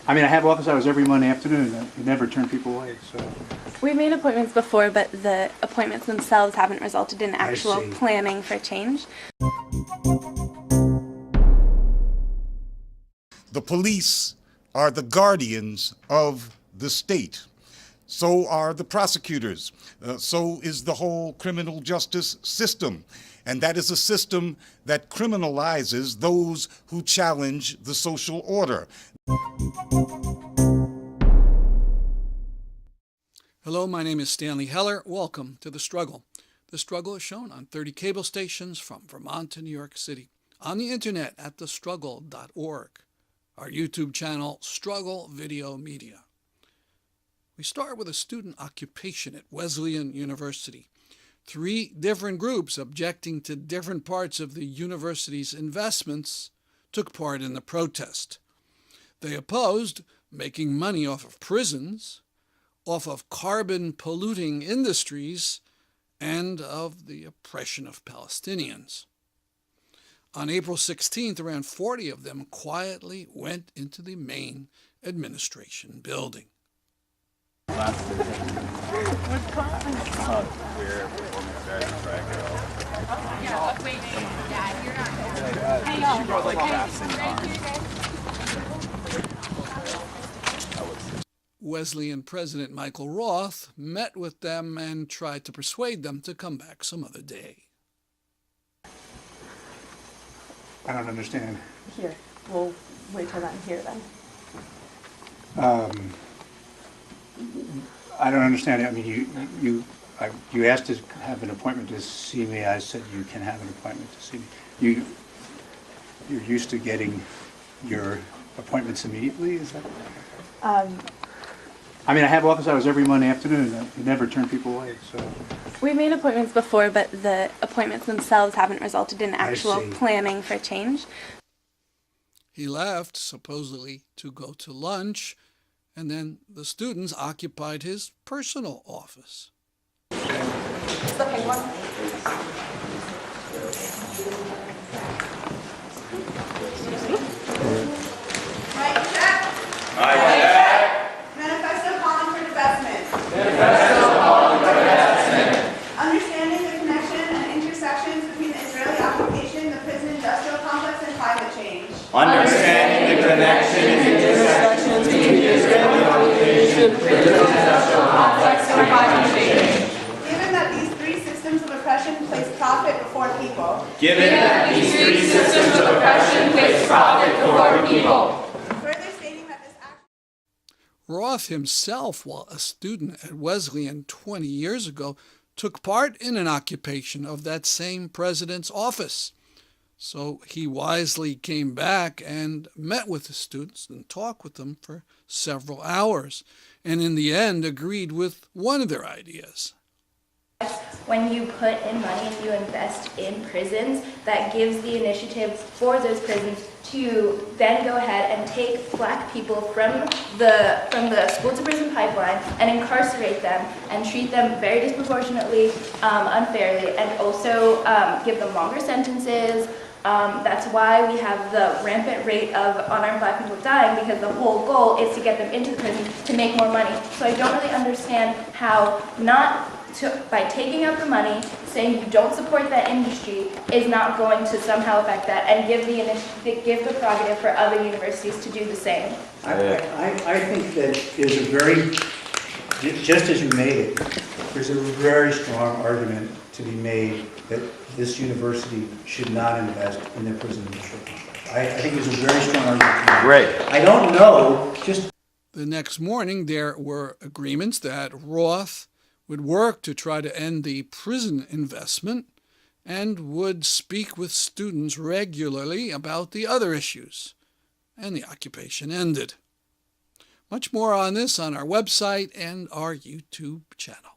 I mean, I have office hours every Monday afternoon. You never turn people away, so. We've made appointments before, but the appointments themselves haven't resulted in actual planning for change. The police are the guardians of the state. So are the prosecutors. So is the whole criminal justice system. And that is a system that criminalizes those who challenge the social order. Hello, my name is Stanley Heller. Welcome to The Struggle. The Struggle is shown on 30 cable stations from Vermont to New York City, on the internet at thestruggle.org, our YouTube channel, Struggle Video Media. We start with a student occupation at Wesleyan University. 3 different groups objecting to different parts of the university's investments took part in the protest. They opposed making money off of prisons, off of carbon-polluting industries, and of the oppression of Palestinians. On April 16th, around 40 of them quietly went into the main administration building. Wesleyan President Michael Roth met with them and tried to persuade them to come back some other day. I don't understand. Here, we'll wait till I'm here then. I don't understand. I mean, you asked to have an appointment to see me. I said you can have an appointment to see me. You're used to getting your appointments immediately, is that? I mean, I have office hours every Monday afternoon. You never turn people away, so. We've made appointments before, but the appointments themselves haven't resulted in actual planning for change. He left, supposedly to go to lunch, and then the students occupied his personal office. It's the pink one. Mike, check. Manifesto calling for divestment. Understanding the connection and intersections between the Israeli occupation, the prison industrial complex, and climate change. Understanding the connection and intersections between the Israeli occupation, prison industrial complex, and climate change. Given that these 3 systems of oppression place profit before people. Given that these 3 systems of oppression place profit before people. Further stating that this action. Roth himself, while a student at Wesleyan 20 years ago, took part in an occupation of that same president's office. So he wisely came back and met with the students and talked with them for several hours, and in the end agreed with one of their ideas. When you put in money and you invest in prisons, that gives the initiative for those prisons to then go ahead and take black people from the school to prison pipeline and incarcerate them and treat them very disproportionately, unfairly, and also give them longer sentences. That's why we have the rampant rate of unarmed black people dying, because the whole goal is to get them into the prison to make more money. So I don't really understand how by taking out the money, saying you don't support that industry is not going to somehow affect that and give the prerogative for other universities to do the same. I think that is a very, just as you made it, there's a very strong argument to be made that this university should not invest in their prison industry. I think there's a very strong argument to be made. Great. I don't know, just... The next morning, there were agreements that Roth would work to try to end the prison investment and would speak with students regularly about the other issues. And the occupation ended. Much more on this on our website and our YouTube channel.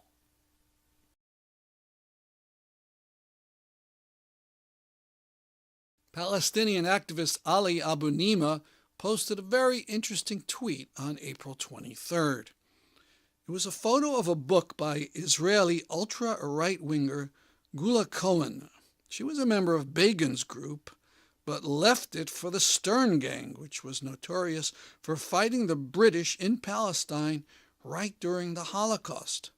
Palestinian activist Ali Abu Nima posted a very interesting tweet on April 23rd. It was a photo of a book by Israeli ultra-right-winger Gula Cohen. She was a member of Begin's group, but left it for the Stern Gang, which was notorious for fighting the British in Palestine right during the Holocaust.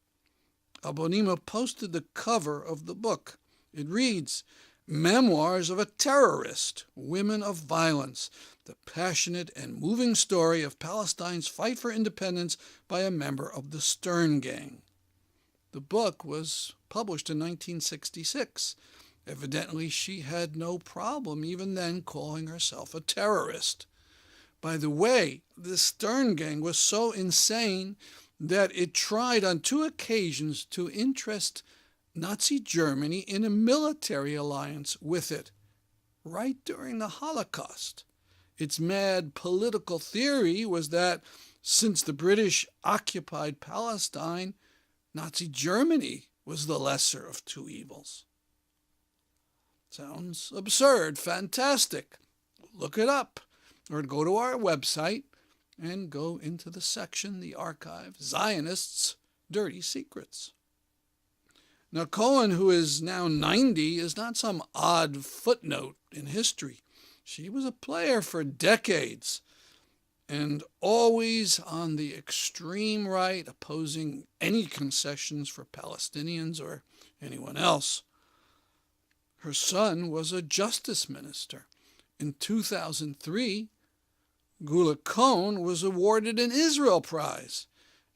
Abonima posted the cover of the book. It reads, "Memoirs of a Terrorist, Women of Violence, the passionate and moving story of Palestine's fight for independence by a member of the Stern Gang." The book was published in 1966. Evidently, she had no problem even then calling herself a terrorist. By the way, the Stern Gang was so insane that it tried on 2 occasions to interest Nazi Germany in a military alliance with it, right during the Holocaust. Its mad political theory was that since the British occupied Palestine, Nazi Germany was the lesser of 2 evils. Sounds absurd, fantastic. Look it up, or go to our website and go into the section, the archive, Zionists' Dirty Secrets. Now, Cohen, who is now 90, is not some odd footnote in history. She was a player for decades, and always on the extreme right, opposing any concessions for Palestinians or anyone else. Her son was a justice minister. In 2003, Gula Cohen was awarded an Israel Prize.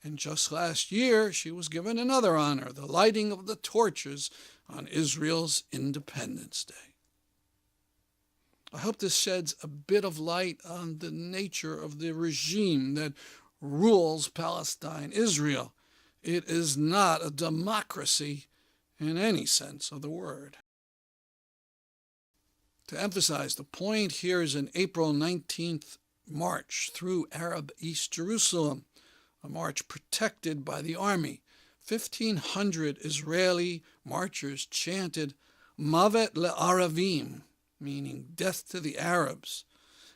And just last year, she was given another honor, the lighting of the torches on Israel's Independence Day. I hope this sheds a bit of light on the nature of the regime that rules Palestine, Israel. It is not a democracy in any sense of the word. To emphasize the point, here is an April 19th march through Arab East Jerusalem, a march protected by the army. 1,500 Israeli marchers chanted Mavet le'Aravim, meaning death to the Arabs,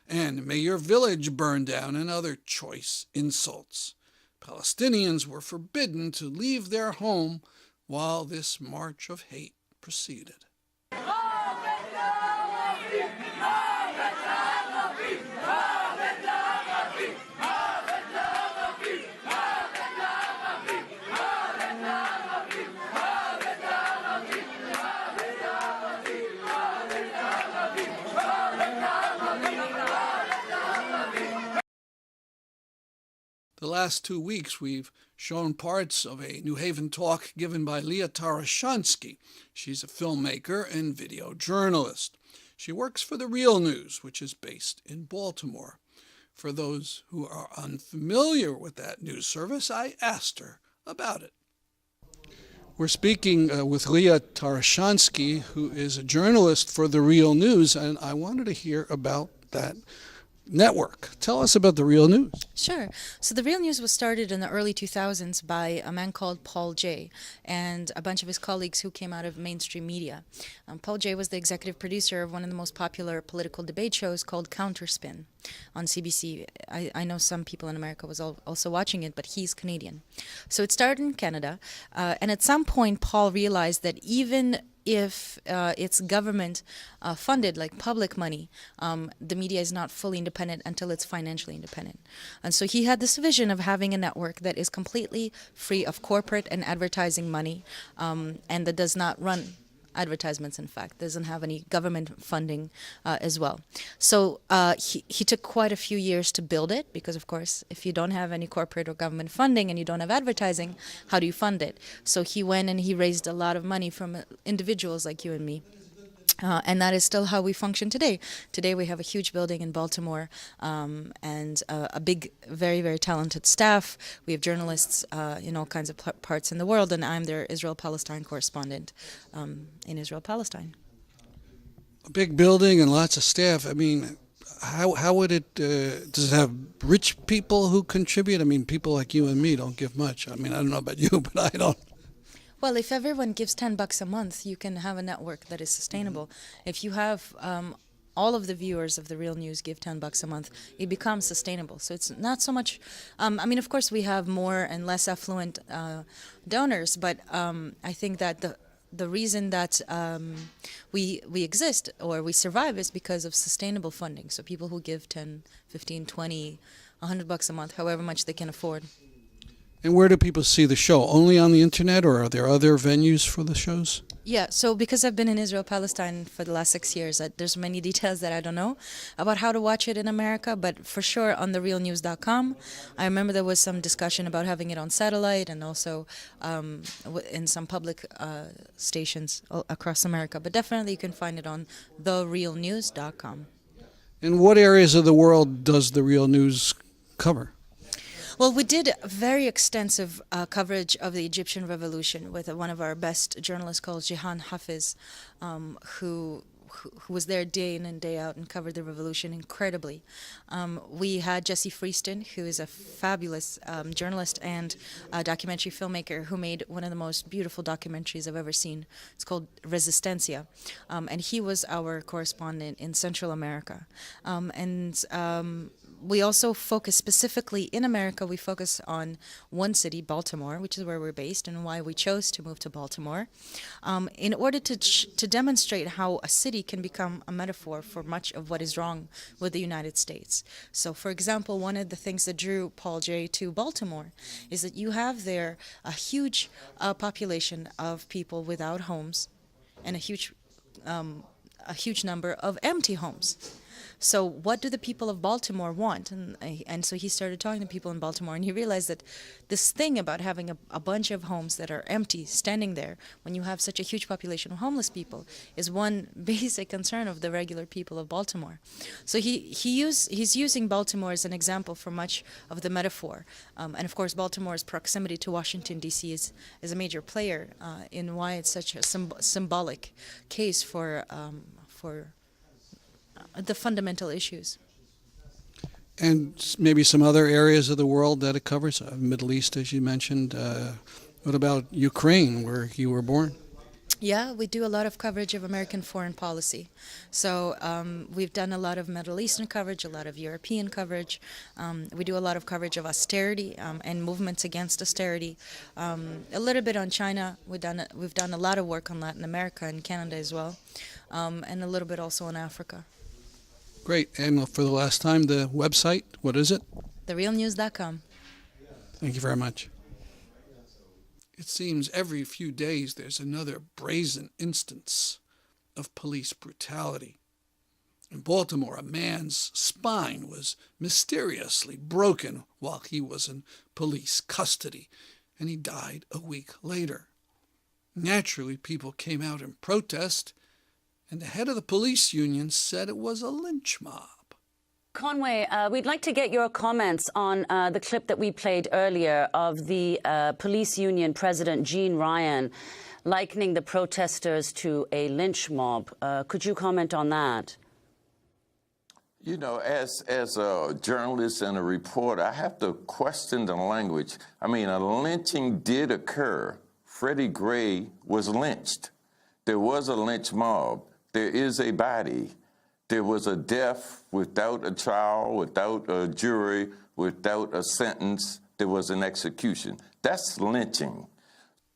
and may your village burn down, and other choice insults. Palestinians were forbidden to leave their home while this march of hate proceeded. The last 2 weeks, we've shown parts of a New Haven talk given by Lia Tarachansky. She's a filmmaker and video journalist. She works for The Real News, which is based in Baltimore. For those who are unfamiliar with that news service, I asked her about it. We're speaking with Lia Tarachansky, who is a journalist for The Real News, and I wanted to hear about that network. Tell us about The Real News. Sure. So The Real News was started in the early 2000s by a man called Paul Jay and a bunch of his colleagues who came out of mainstream media. Paul Jay was the executive producer of one of the most popular political debate shows called Counterspin on CBC. I know some people in America was also watching it, but he's Canadian. So it started in Canada, and at some point Paul realized that even if it's government funded, like public money, the media is not fully independent until it's financially independent. And so he had this vision of having a network that is completely free of corporate and advertising money, and that does not run advertisements, in fact, doesn't have any government funding as well. So he took quite a few years to build it, because of course if you don't have any corporate or government funding and you don't have advertising, how do you fund it? So he went and he raised a lot of money from individuals like you and me. And that is still how we function today. Today we have a huge building in Baltimore and a big, very, very talented staff. We have journalists in all kinds of parts in the world, and I'm their Israel-Palestine correspondent in Israel-Palestine. A big building and lots of staff. I mean, how would it, does it have rich people who contribute? I mean, people like you and me don't give much. I mean, I don't know about you, but I don't. Well, if everyone gives $10 a month, you can have a network that is sustainable. If you have all of the viewers of The Real News give $10 a month, it becomes sustainable. So it's not so much, I mean, of course we have more and less affluent donors, but I think that the reason that we exist or we survive is because of sustainable funding. So people who give 10, 15, 20, $100 a month, however much they can afford. And where do people see the show? Only on the internet, or are there other venues for the shows? Yeah, so because I've been in Israel, Palestine for the last 6 years, there's many details that I don't know about how to watch it in America, but for sure on therealnews.com. I remember there was some discussion about having it on satellite and also in some public stations across America, but definitely you can find it on therealnews.com. And what areas of the world does The Real News cover? Well, we did very extensive coverage of the Egyptian Revolution with one of our best journalists called Jihan Hafiz, who was there day in and day out and covered the revolution incredibly. We had Jesse Freeston, who is a fabulous journalist and documentary filmmaker who made one of the most beautiful documentaries I've ever seen. It's called Resistencia. And he was our correspondent in Central America. We also focus specifically in America. We focus on one city, Baltimore, which is where we're based and why we chose to move to Baltimore, in order to demonstrate how a city can become a metaphor for much of what is wrong with the United States. So, for example, one of the things that drew Paul J. to Baltimore is that you have there a huge population of people without homes and a huge number of empty homes. So what do the people of Baltimore want? And so he started talking to people in Baltimore, and he realized that this thing about having a bunch of homes that are empty, standing there, when you have such a huge population of homeless people, is one basic concern of the regular people of Baltimore. So he's using Baltimore as an example for much of the metaphor. And of course, Baltimore's proximity to Washington, D.C. is a major player in why it's such a symbolic case for the fundamental issues. And maybe some other areas of the world that it covers, Middle East, as you mentioned. What about Ukraine, where you were born? Yeah, we do a lot of coverage of American foreign policy. So we've done a lot of Middle Eastern coverage, a lot of European coverage. We do a lot of coverage of austerity and movements against austerity. A little bit on China. We've done a lot of work on Latin America and Canada as well, and a little bit also on Africa. Great. And for the last time, the website, what is it? Therealnews.com. Thank you very much. It seems every few days there's another brazen instance of police brutality. In Baltimore, a man's spine was mysteriously broken while he was in police custody, and he died a week later. Naturally, people came out in protest, and the head of the police union said it was a lynch mob. Conway, we'd like to get your comments on the clip that we played earlier of the police union president, Gene Ryan, likening the protesters to a lynch mob. Could you comment on that? You know, as a journalist and a reporter, I have to question the language. I mean, a lynching did occur. Freddie Gray was lynched. There was a lynch mob. There is a body. There was a death without a trial, without a jury, without a sentence. There was an execution. That's lynching.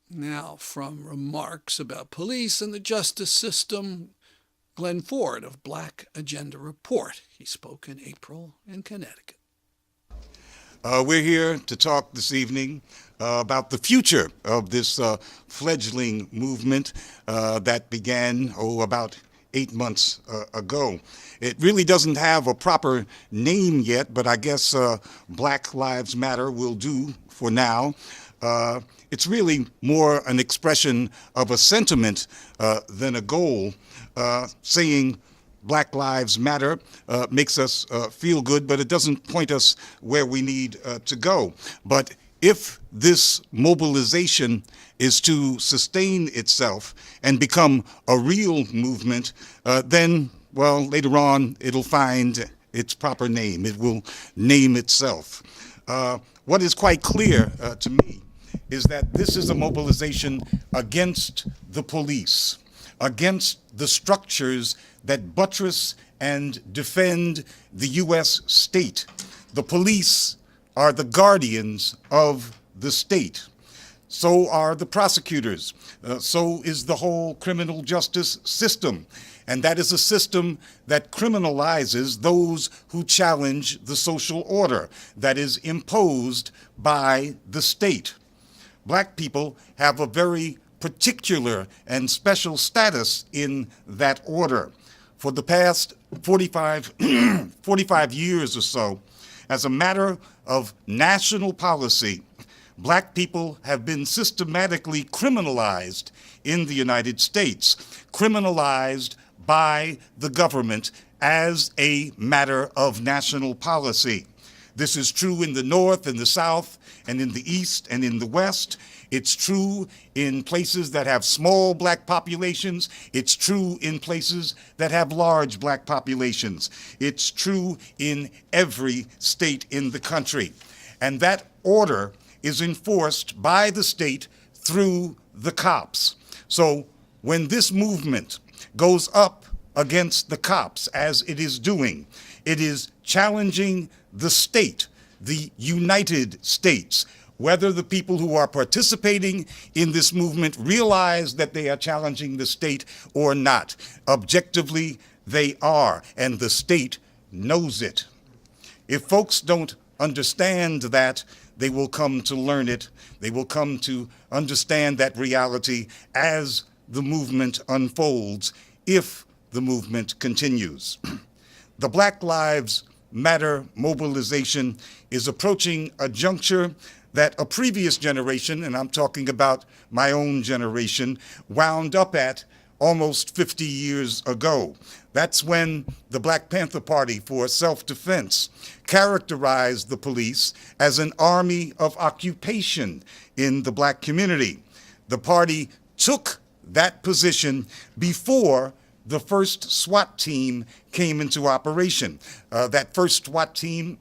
Now, from remarks about police and the justice system, Glen Ford of Black Agenda Report. He spoke in April in Connecticut. We're here to talk this evening about the future of this fledgling movement that began, about 8 months ago. It really doesn't have a proper name yet, but I guess Black Lives Matter will do for now. It's really more an expression of a sentiment than a goal. Saying Black Lives Matter makes us feel good, but it doesn't point us where we need to go. But if this mobilization is to sustain itself and become a real movement, then, well, later on, it'll find its proper name. It will name itself. What is quite clear to me is that this is a mobilization against the police, against the structures that buttress and defend the U.S. state. The police are the guardians of the state. so are the prosecutors, so is the whole criminal justice system. And that is a system that criminalizes those who challenge the social order that is imposed by the state. Black people have a very particular and special status in that order. For the past 45 years or so, as a matter of national policy, black people have been systematically criminalized in the United States, criminalized by the government as a matter of national policy. This is true in the North and the South and in the East and in the West. It's true in places that have small black populations. It's true in places that have large black populations. It's true in every state in the country. And that order is enforced by the state through the cops. So when this movement goes up against the cops, as it is doing, it is challenging the state, the United States. Whether the people who are participating in this movement realize that they are challenging the state or not. Objectively, they are, and the state knows it. If folks don't understand that, they will come to learn it. They will come to understand that reality as the movement unfolds, if the movement continues. The Black Lives Matter mobilization is approaching a juncture that a previous generation, and I'm talking about my own generation, wound up at almost 50 years ago. That's when the Black Panther Party for Self-Defense characterized the police as an army of occupation in the black community. The party took that position before the first SWAT team came into operation. That first SWAT team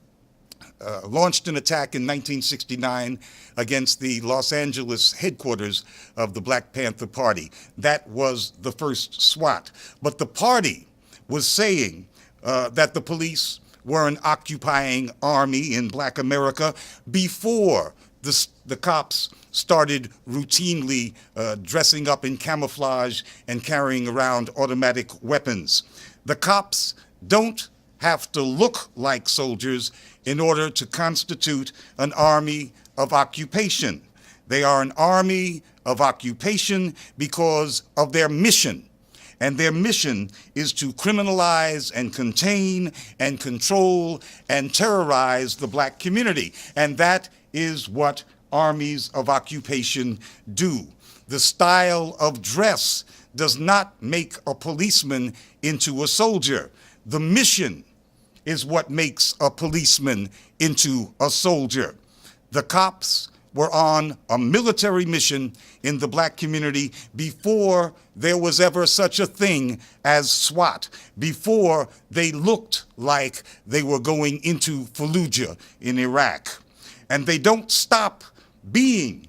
launched an attack in 1969 against the Los Angeles headquarters of the Black Panther Party. That was the first SWAT. But the party was saying that the police were an occupying army in Black America before the cops started routinely dressing up in camouflage and carrying around automatic weapons. The cops don't have to look like soldiers in order to constitute an army of occupation. They are an army of occupation because of their mission. And their mission is to criminalize and contain and control and terrorize the black community. And that is what armies of occupation do. The style of dress does not make a policeman into a soldier. The mission is what makes a policeman into a soldier. The cops were on a military mission in the black community before there was ever such a thing as SWAT, before they looked like they were going into Fallujah in Iraq. And they don't stop being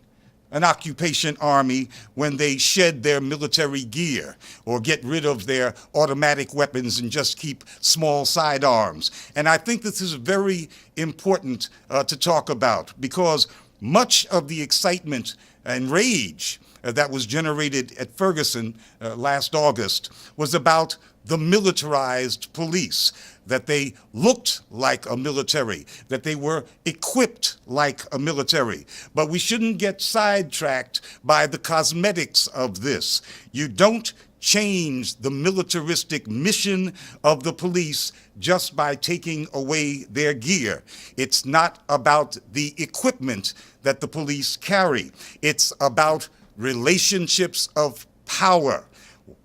an occupation army when they shed their military gear or get rid of their automatic weapons and just keep small sidearms. And I think this is very important to talk about, because much of the excitement and rage that was generated at Ferguson last August was about the militarized police, that they looked like a military, that they were equipped like a military. But we shouldn't get sidetracked by the cosmetics of this. You don't change the militaristic mission of the police just by taking away their gear. It's not about the equipment that the police carry. It's about relationships of power.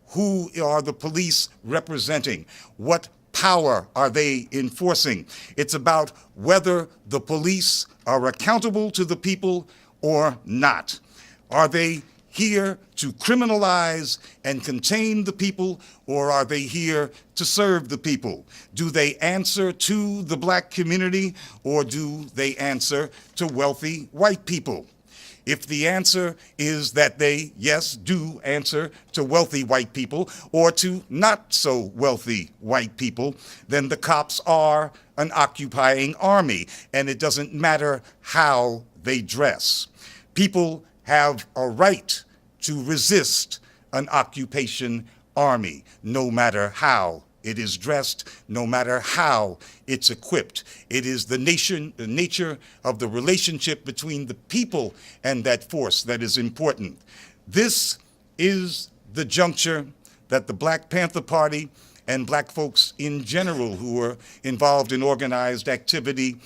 Who are the police representing? What power are they enforcing? It's about whether the police are accountable to the people or not. Are they here to criminalize and contain the people, or are they here to serve the people? Do they answer to the black community, or do they answer to wealthy white people? If the answer is that they, yes, do answer to wealthy white people or to not so wealthy white people, then the cops are an occupying army, and it doesn't matter how they dress. People have a right to resist an occupation army, no matter how it is dressed, no matter how it's equipped. It is the nature of the relationship between the people and that force that is important. This is the juncture that the Black Panther Party and black folks in general who were involved in organized activity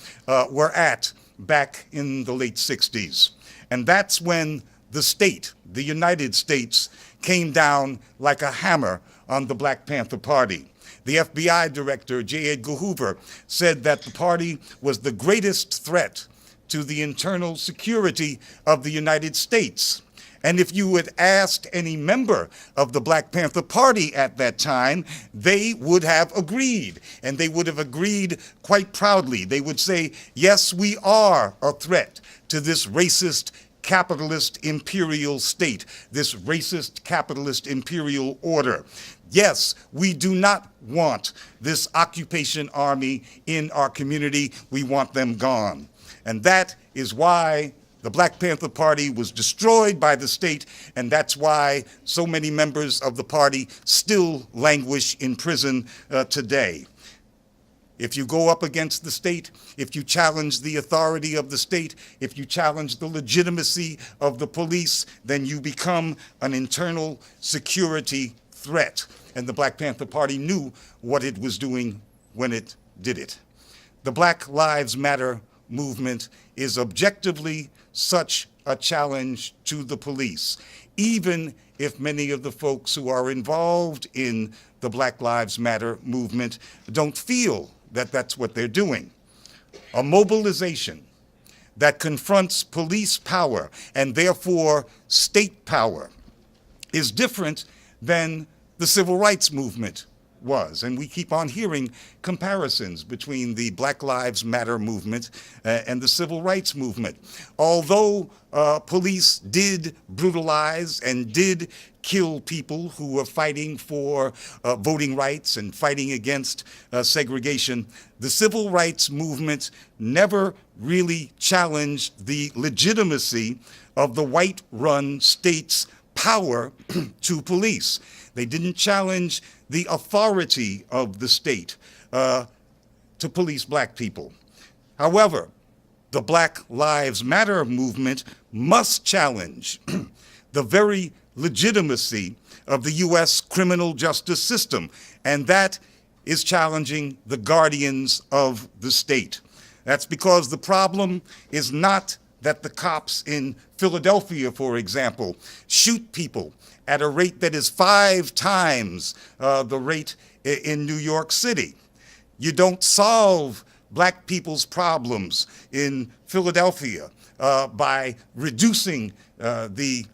were at back in the late 60s. And that's when the state, the United States, came down like a hammer on the Black Panther Party. The FBI director, J. Edgar Hoover, said that the party was the greatest threat to the internal security of the United States. And if you had asked any member of the Black Panther Party at that time, they would have agreed. And they would have agreed quite proudly. They would say, yes, we are a threat to this racist, capitalist imperial state, this racist, capitalist imperial order. Yes, we do not want this occupation army in our community. We want them gone. And that is why the Black Panther Party was destroyed by the state, and that's why so many members of the party still languish in prison today. If you go up against the state, if you challenge the authority of the state, if you challenge the legitimacy of the police, then you become an internal security threat. And the Black Panther Party knew what it was doing when it did it. The Black Lives Matter movement is objectively such a challenge to the police, even if many of the folks who are involved in the Black Lives Matter movement don't feel that that's what they're doing. A mobilization that confronts police power and therefore state power is different than the civil rights movement was. And we keep on hearing comparisons between the Black Lives Matter movement and the civil rights movement. Although police did brutalize and did kill people who were fighting for voting rights and fighting against segregation, the civil rights movement never really challenged the legitimacy of the white-run state's power to police. They didn't challenge the authority of the state to police black people. However, the Black Lives Matter movement must challenge the very legitimacy of the U.S. criminal justice system, and that is challenging the guardians of the state. That's because the problem is not that the cops in Philadelphia, for example, shoot people at a rate that is 5 times the rate in New York City. You don't solve black people's problems in Philadelphia by reducing the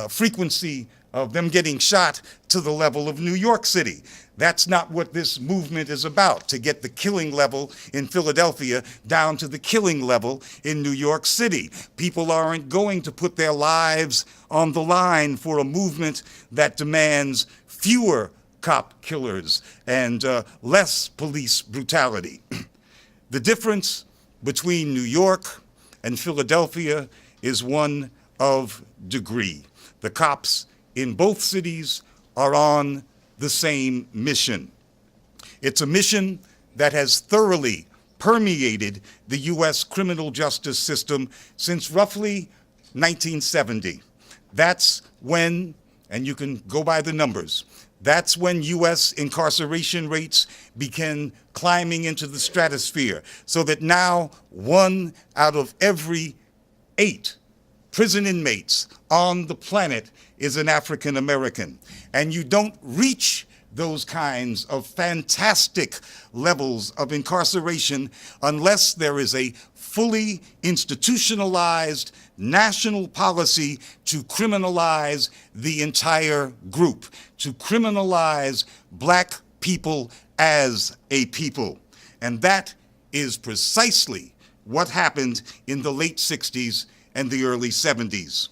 frequency of them getting shot to the level of New York City. That's not what this movement is about, to get the killing level in Philadelphia down to the killing level in New York City. People aren't going to put their lives on the line for a movement that demands fewer cop killers and less police brutality. The difference between New York and Philadelphia is one of degree. The cops in both cities are on the same mission. It's a mission that has thoroughly permeated the U.S. criminal justice system since roughly 1970. That's when, and you can go by the numbers, that's when U.S. incarceration rates began climbing into the stratosphere, so that now 1 out of every 8 prison inmates on the planet is an African American. And you don't reach those kinds of fantastic levels of incarceration unless there is a fully institutionalized national policy to criminalize the entire group, to criminalize black people as a people. And that is precisely what happened in the late 60s and the early 70s.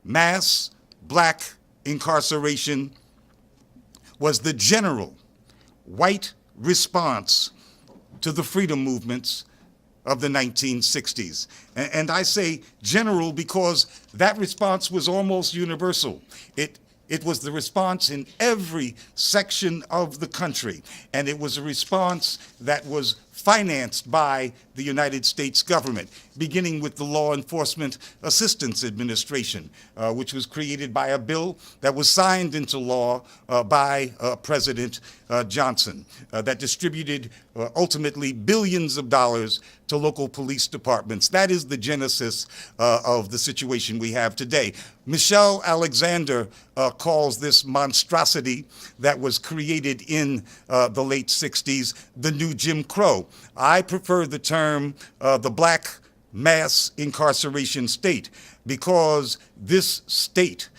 Mass black incarceration was the general white response to the freedom movements of the 1960s. And I say general because that response was almost universal. It was the response in every section of the country, and it was a response that was financed by the United States government, beginning with the Law Enforcement Assistance Administration, which was created by a bill that was signed into law by President Johnson, that distributed ultimately billions of dollars to local police departments. That is the genesis of the situation we have today. Michelle Alexander calls this monstrosity that was created in the late 60s the new Jim Crow. I prefer the term the black mass incarceration state, because this state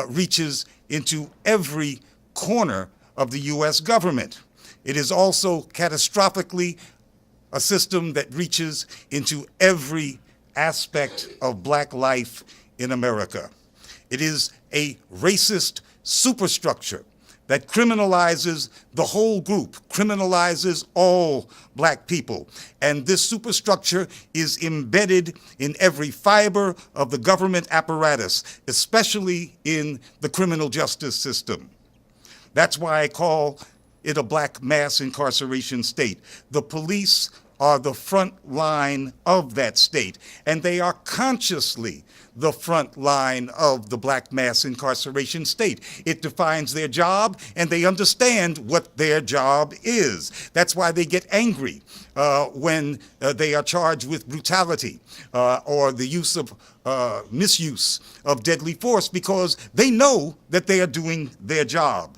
reaches into every corner of the U.S. government. It is also catastrophically a system that reaches into every aspect of black life in America. It is a racist superstructure that criminalizes the whole group, criminalizes all black people. And this superstructure is embedded in every fiber of the government apparatus, especially in the criminal justice system. That's why I call it a black mass incarceration state. The police are the front line of that state, and they are consciously the front line of the black mass incarceration state. It defines their job, and they understand what their job is. That's why they get angry when they are charged with brutality or the use of misuse of deadly force, because they know that they are doing their job.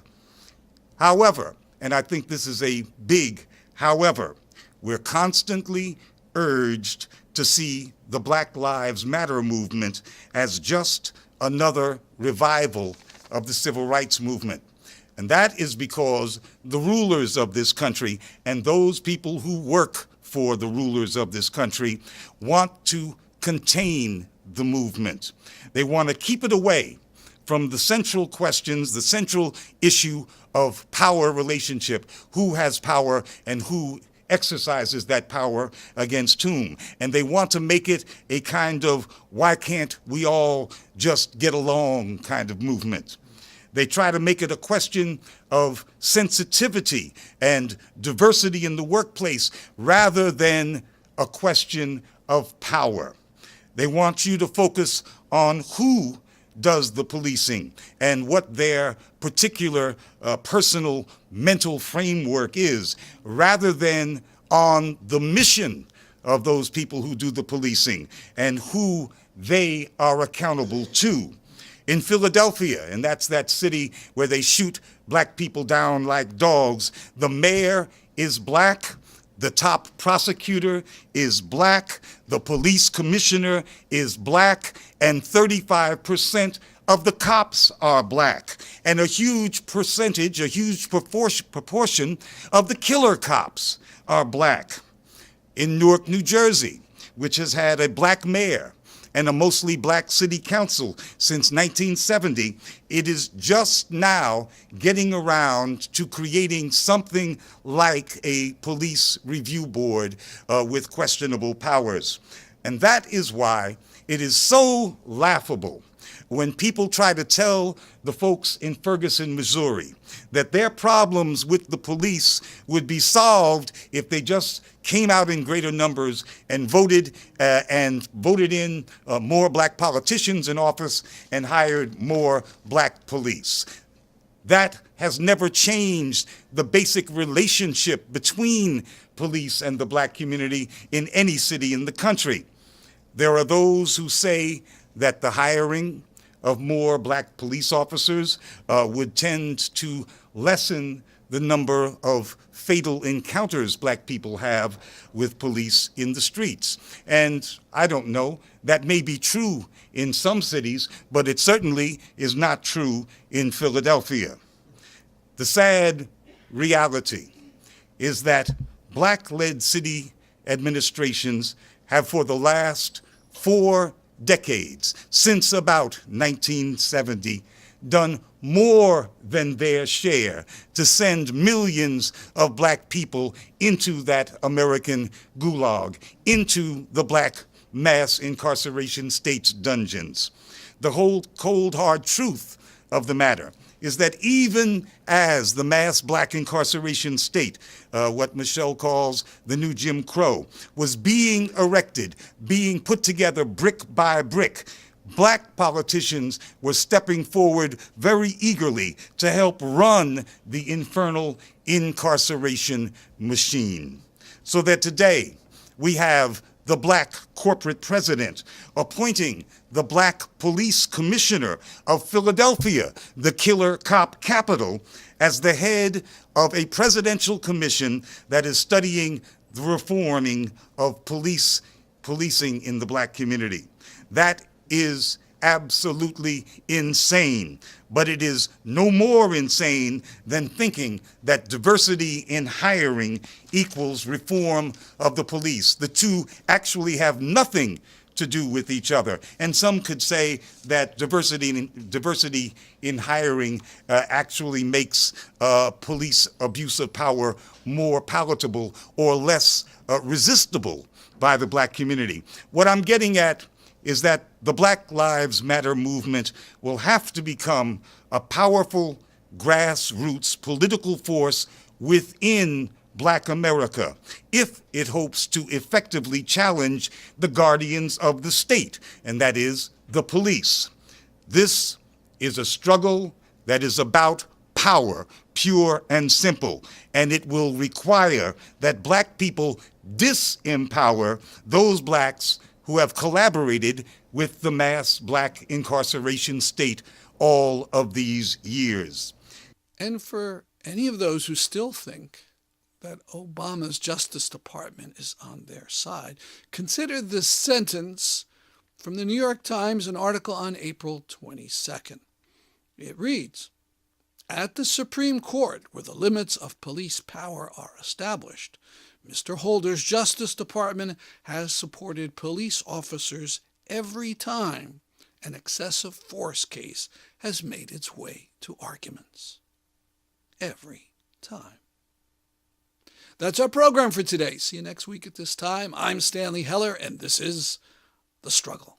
However, and I think this is a big however, we're constantly urged to see the Black Lives Matter movement as just another revival of the civil rights movement. And that is because the rulers of this country and those people who work for the rulers of this country want to contain the movement. They want to keep it away from the central questions, the central issue of power relationship, who has power and who exercises that power against whom. And they want to make it a kind of why can't we all just get along kind of movement. They try to make it a question of sensitivity and diversity in the workplace rather than a question of power. They want you to focus on who does the policing and what their particular personal mental framework is, rather than on the mission of those people who do the policing and who they are accountable to. In Philadelphia, and that's that city where they shoot black people down like dogs, the mayor is black, the top prosecutor is black, the police commissioner is black, and 35% of the cops are black. And a huge percentage, a huge proportion of the killer cops are black. In Newark, New Jersey, which has had a black mayor and a mostly black city council since 1970, it is just now getting around to creating something like a police review board with questionable powers. And that is why it is so laughable when people try to tell the folks in Ferguson, Missouri, that their problems with the police would be solved if they just came out in greater numbers and voted in more black politicians in office and hired more black police. That has never changed the basic relationship between police and the black community in any city in the country. There are those who say that the hiring of more black police officers would tend to lessen the number of fatal encounters black people have with police in the streets. And I don't know, that may be true in some cities, but it certainly is not true in Philadelphia. The sad reality is that black-led city administrations have for the last 4 decades, since about 1970, done more than their share to send millions of black people into that American gulag, into the black mass incarceration state's dungeons. The whole cold, hard truth of the matter is that even as the mass black incarceration state, what Michelle calls the new Jim Crow, was being erected, being put together brick by brick, black politicians were stepping forward very eagerly to help run the infernal incarceration machine. So that today we have the black corporate president appointing the black police commissioner of Philadelphia, the killer cop capital, as the head of a presidential commission that is studying the reforming of policing in the black community. That is absolutely insane, but it is no more insane than thinking that diversity in hiring equals reform of the police. The two actually have nothing to do with each other. And some could say that diversity in hiring actually makes police abuse of power more palatable or less resistible by the black community. What I'm getting at is that the Black Lives Matter movement will have to become a powerful grassroots political force within Black America if it hopes to effectively challenge the guardians of the state, and that is the police. This is a struggle that is about power, pure and simple, and it will require that black people disempower those blacks who have collaborated with the mass black incarceration state all of these years. And for any of those who still think that Obama's Justice Department is on their side, consider this sentence from the New York Times, an article on April 22nd. It reads, "At the Supreme Court, where the limits of police power are established, Mr. Holder's Justice Department has supported police officers every time an excessive force case has made its way to arguments. Every time." That's our program for today. See you next week at this time. I'm Stanley Heller, and this is The Struggle.